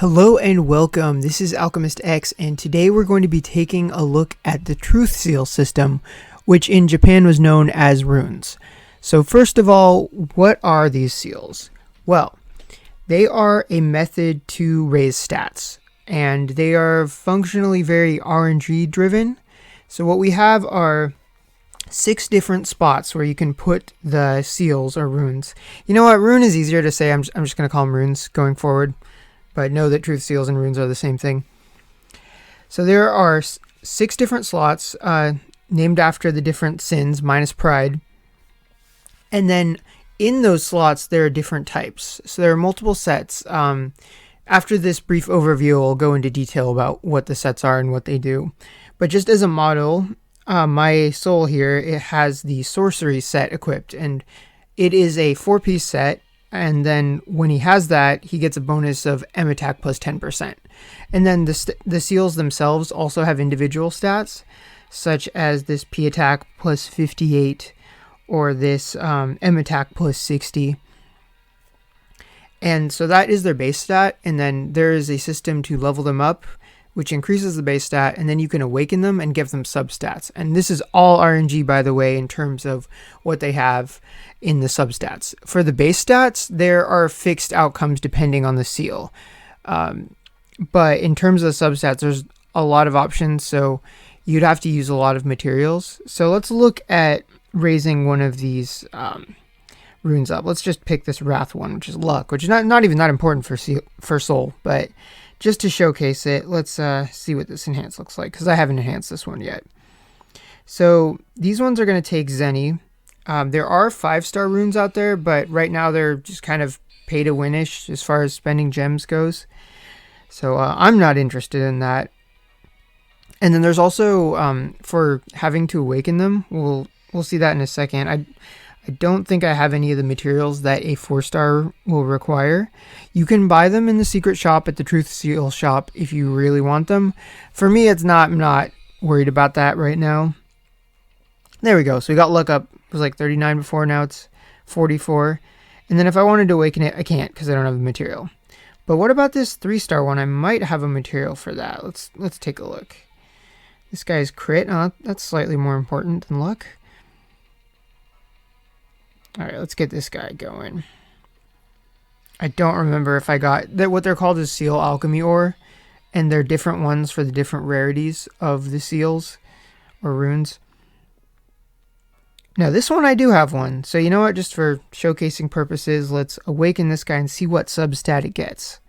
Hello and welcome, this is Alchemistexe, and today we're going to be taking a look at the Truth Seal system, which in Japan was known as runes. So first of all, what are these seals? Well, they are a method to raise stats, and they are functionally very RNG driven. So what we have are 6 different spots where you can put the seals or runes. You know what, rune is easier to say, I'm just going to call them runes going forward. But know that truth seals and runes are the same thing. So there are 6 different slots named after the different sins minus pride. And then in those slots, there are different types. So there are multiple sets. After this brief overview, I'll go into detail about what the sets are and what they do. But just as a model, my soul here, it has the sorcery set equipped. And it is a 4-piece set. And then when he has that, he gets a bonus of M attack plus 10%. And then the seals themselves also have individual stats, such as this P attack plus 58 or this M attack plus 60. And so that is their base stat. And then there is a system to level them up, which increases the base stat, and then you can awaken them and give them substats. And this is all RNG, by the way, in terms of what they have in the substats. For the base stats, there are fixed outcomes depending on the seal. But in terms of the substats, there's a lot of options, so you'd have to use a lot of materials. So let's look at raising one of these runes up. Let's just pick this Wrath one, which is luck, which is not even that important for soul, but just to showcase it, let's see what this enhance looks like, because I haven't enhanced this one yet. So these ones are going to take Zenny. There are 5-star runes out there, but right now they're just kind of pay to win-ish as far as spending gems goes. So I'm not interested in that. And then there's also for having to awaken them. We'll see that in a second. I don't think I have any of the materials that a 4-star will require. You can buy them in the secret shop at the Truth Seal shop if you really want them. For me, I'm not worried about that right now. There we go. So we got luck up. It was like 39 before, now it's 44. And then if I wanted to awaken it, I can't because I don't have the material. But what about this 3-star one? I might have a material for that. Let's take a look. This guy's crit. That's slightly more important than luck. Alright, let's get this guy going. I don't remember if I got... what they're called is seal alchemy ore. And they're different ones for the different rarities of the seals or runes. Now this one I do have one. So you know what, just for showcasing purposes, let's awaken this guy and see what substat it gets.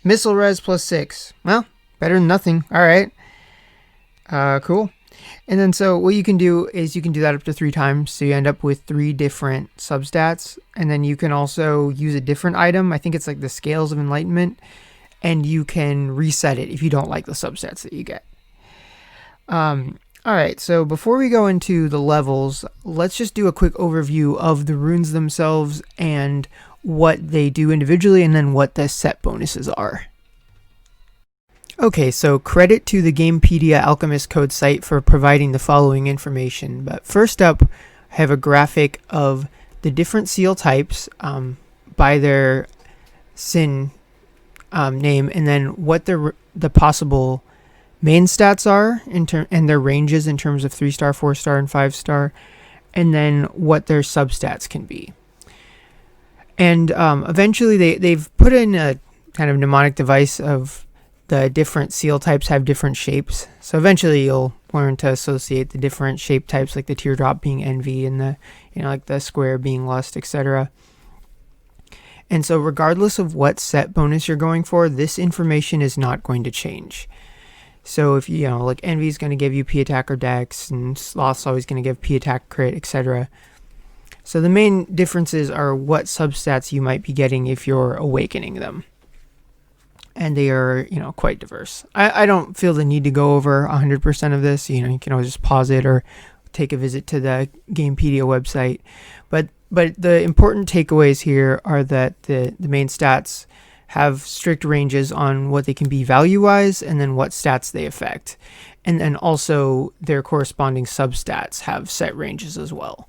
Missile res plus 6. Well, better than nothing. Alright. Cool. And then so what you can do is you can do that up to 3 times. So you end up with 3 different substats. And then you can also use a different item. I think it's like the Scales of Enlightenment. And you can reset it if you don't like the substats that you get. Alright, so before we go into the levels, let's just do a quick overview of the runes themselves and what they do individually and then what the set bonuses are. Okay, so credit to the Gamepedia Alchemist code site for providing the following information. But first up, I have a graphic of the different seal types by their sin name, and then what the possible main stats are and their ranges in terms of 3-star, 4-star, and 5-star, and then what their substats can be. And eventually they've put in a kind of mnemonic device of the different seal types have different shapes. So eventually you'll learn to associate the different shape types, like the teardrop being envy and the, like the square being lust, etc. And so regardless of what set bonus you're going for, this information is not going to change. So if like envy is going to give you P attack or dex, and sloth's always going to give P attack, crit, etc. So the main differences are what substats you might be getting if you're awakening them. And they are, quite diverse. I don't feel the need to go over 100% of this. You can always just pause it or take a visit to the Gamepedia website. But the important takeaways here are that the main stats have strict ranges on what they can be value-wise and then what stats they affect. And then also their corresponding substats have set ranges as well.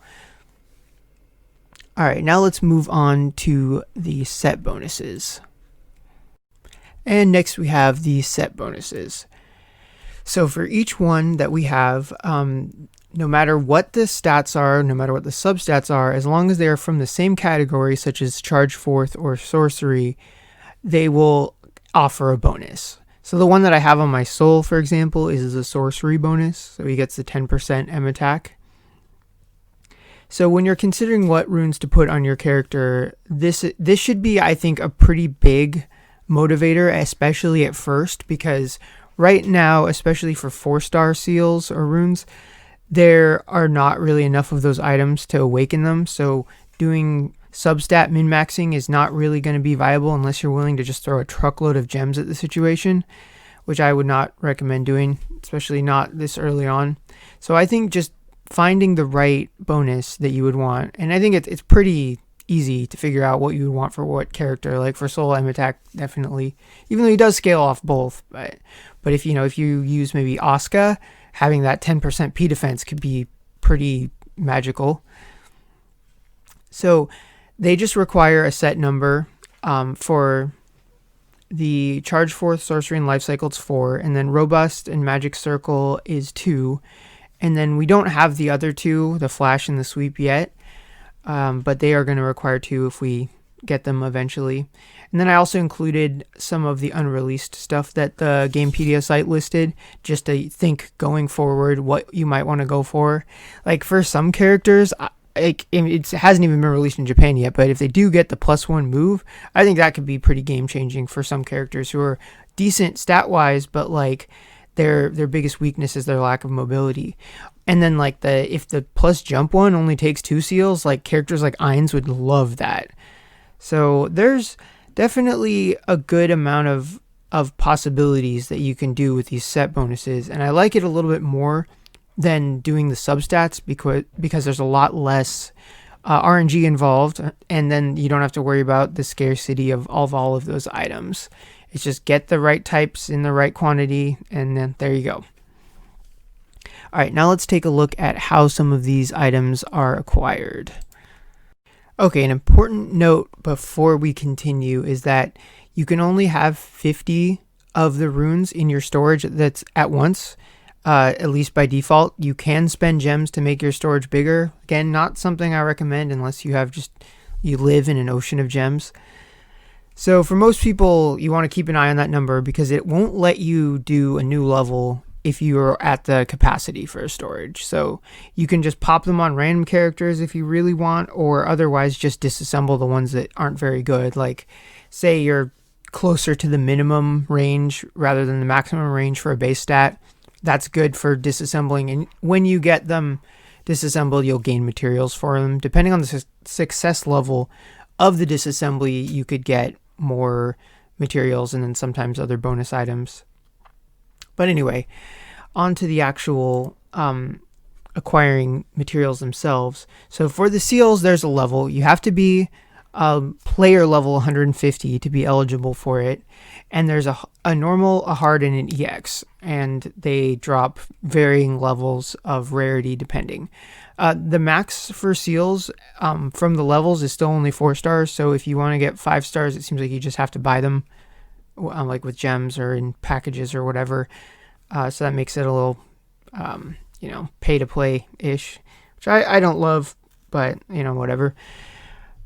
All right, now let's move on to the set bonuses. And next we have the set bonuses. So for each one that we have, no matter what the stats are, no matter what the substats are, as long as they are from the same category, such as Charge Forth or Sorcery, they will offer a bonus. So the one that I have on my soul, for example, is a Sorcery bonus. So he gets the 10% M attack. So when you're considering what runes to put on your character, this should be, I think, a pretty big motivator, especially at first, because right now, especially for 4-star seals or runes, there are not really enough of those items to awaken them. So doing substat min-maxing is not really going to be viable unless you're willing to just throw a truckload of gems at the situation, which I would not recommend doing, especially not this early on. So I think just finding the right bonus that you would want, and I think it's pretty easy to figure out what you would want for what character. Like for Soul M attack, definitely, even though he does scale off both, but if you use maybe Asuka, having that 10% P defense could be pretty magical. So they just require a set number. For the Charge Forth, Sorcery, and Life Cycle, it's 4, and then Robust and Magic Circle is 2. And then we don't have the other 2, the Flash and the Sweep, yet, but they are going to require 2 if we get them eventually. And then I also included some of the unreleased stuff that the Gamepedia site listed, just to think going forward what you might want to go for. Like for some characters, it hasn't even been released in Japan yet, but if they do get the +1 move, I think that could be pretty game changing for some characters who are decent stat wise, but like their biggest weakness is their lack of mobility. And then like if the plus jump one only takes 2 seals, like characters like Ainz would love that. So there's definitely a good amount of possibilities that you can do with these set bonuses, and I like it a little bit more than doing the substats because there's a lot less RNG involved, and then you don't have to worry about the scarcity of all of those items. It's just get the right types in the right quantity, and then there you go. All right, now let's take a look at how some of these items are acquired. Okay, an important note before we continue is that you can only have 50 of the runes in your storage that's at once, at least by default. You can spend gems to make your storage bigger. Again, not something I recommend unless you live in an ocean of gems. So for most people, you want to keep an eye on that number because it won't let you do a new level if you're at the capacity for storage. So you can just pop them on random characters if you really want, or otherwise just disassemble the ones that aren't very good. Like say you're closer to the minimum range rather than the maximum range for a base stat. That's good for disassembling, and when you get them disassembled, you'll gain materials for them. Depending on the success level of the disassembly, you could get more materials and then sometimes other bonus items. But anyway, on to the actual acquiring materials themselves. So for the seals, there's a level. You have to be player level 150 to be eligible for it. And there's a normal, a hard, and an EX. And they drop varying levels of rarity depending. The max for seals from the levels is still only 4 stars. So if you want to get 5 stars, it seems like you just have to buy them like with gems or in packages or whatever. So that makes it a little, pay to play ish, which I don't love, but whatever.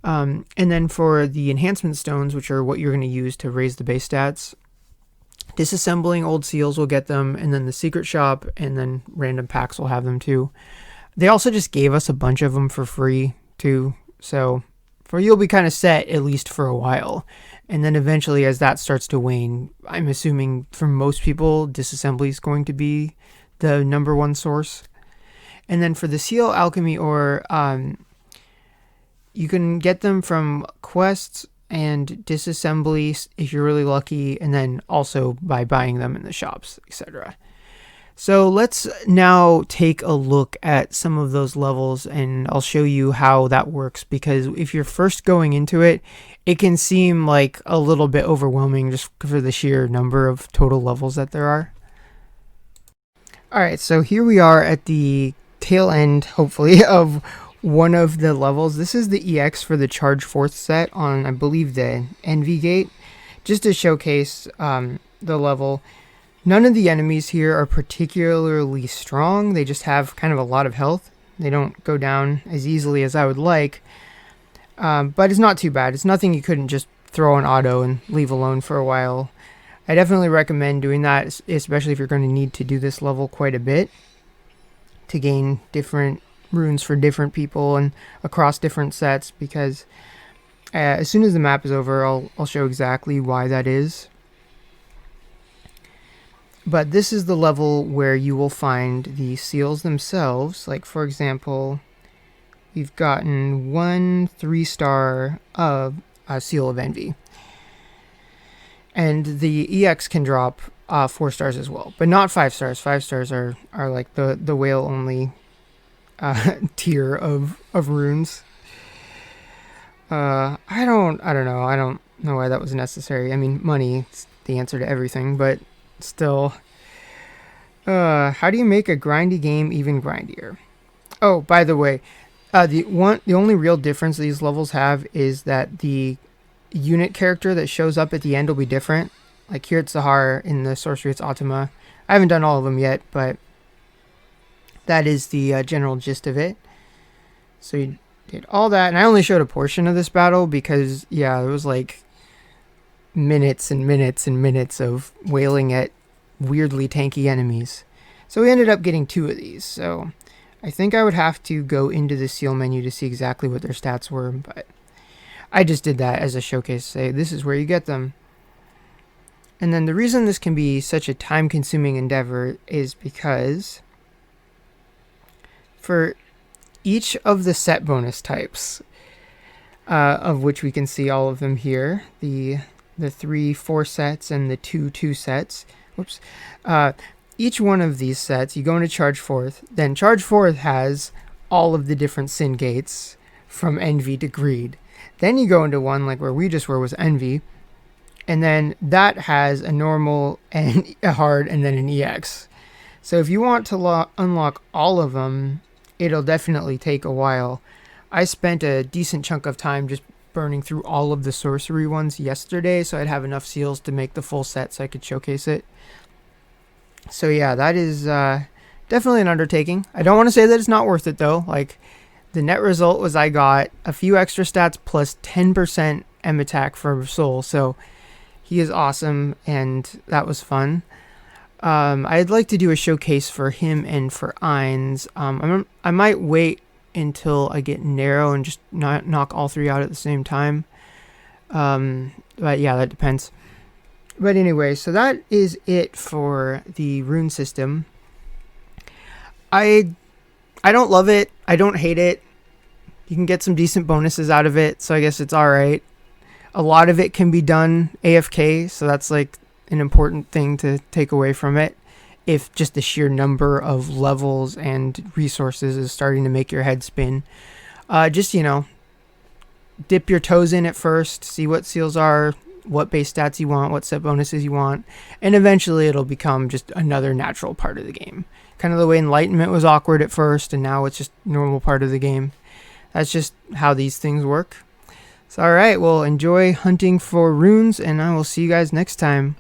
And then for the enhancement stones, which are what you're going to use to raise the base stats, disassembling old seals will get them, and then the secret shop and then random packs will have them too. They also just gave us a bunch of them for free too, so you'll be kind of set at least for a while. And then eventually, as that starts to wane, I'm assuming for most people, disassembly is going to be the number one source. And then for the seal alchemy ore, you can get them from quests and disassembly if you're really lucky, and then also by buying them in the shops, etc. So let's now take a look at some of those levels, and I'll show you how that works, because if you're first going into it, it can seem like a little bit overwhelming just for the sheer number of total levels that there are. Alright, so here we are at the tail end, hopefully, of one of the levels. This is the EX for the Charge Forth set on, I believe, the Envy Gate, just to showcase the level. None of the enemies here are particularly strong. They just have kind of a lot of health. They don't go down as easily as I would like, but it's not too bad. It's nothing you couldn't just throw on auto and leave alone for a while. I definitely recommend doing that, especially if you're going to need to do this level quite a bit to gain different runes for different people and across different sets, because as soon as the map is over, I'll show exactly why that is. But this is the level where you will find the seals themselves. Like, for example, we've gotten 1 3-star of Seal of Envy. And the EX can drop 4 stars as well, but not 5 stars. 5 stars are like the whale only tier of runes. I don't know why that was necessary. I mean, money is the answer to everything, but still. How do you make a grindy game even grindier? Oh, by the way, the only real difference these levels have is that the unit character that shows up at the end will be different. Like here at Sahar, in the Sorcery it's Atama. I haven't done all of them yet, but that is the general gist of it. So you did all that, and I only showed a portion of this battle because, yeah, it was like minutes and minutes and minutes of wailing at weirdly tanky enemies. So we ended up getting 2 of these, so I think I would have to go into the seal menu to see exactly what their stats were, but I just did that as a showcase, say this is where you get them. And then the reason this can be such a time-consuming endeavor is because for each of the set bonus types, of which we can see all of them here, the 3 4 sets and the 2 2 sets, whoops, each one of these sets, you go into Charge Forth, then Charge Forth has all of the different sin gates from Envy to Greed. Then you go into one like where we just were, was Envy, and then that has a normal and a hard and then an EX. So if you want to unlock all of them, it'll definitely take a while. I spent a decent chunk of time just burning through all of the sorcery ones yesterday, so I'd have enough seals to make the full set so I could showcase it. So yeah, that is definitely an undertaking. I don't want to say that it's not worth it though. Like, the net result was I got a few extra stats plus 10% M attack for Soul, so he is awesome, and that was fun. I'd like to do a showcase for him and for Ainz. I might wait until I get narrow and just not knock all 3 out at the same time. But yeah, that depends. But anyway, so that is it for the rune system. I don't love it. I don't hate it. You can get some decent bonuses out of it, so I guess it's alright. A lot of it can be done AFK, so that's like an important thing to take away from it. If just the sheer number of levels and resources is starting to make your head spin. Just, dip your toes in at first, see what seals are, what base stats you want, what set bonuses you want, and eventually it'll become just another natural part of the game. Kind of the way Enlightenment was awkward at first, and now it's just a normal part of the game. That's just how these things work. So alright, well, enjoy hunting for runes, and I will see you guys next time.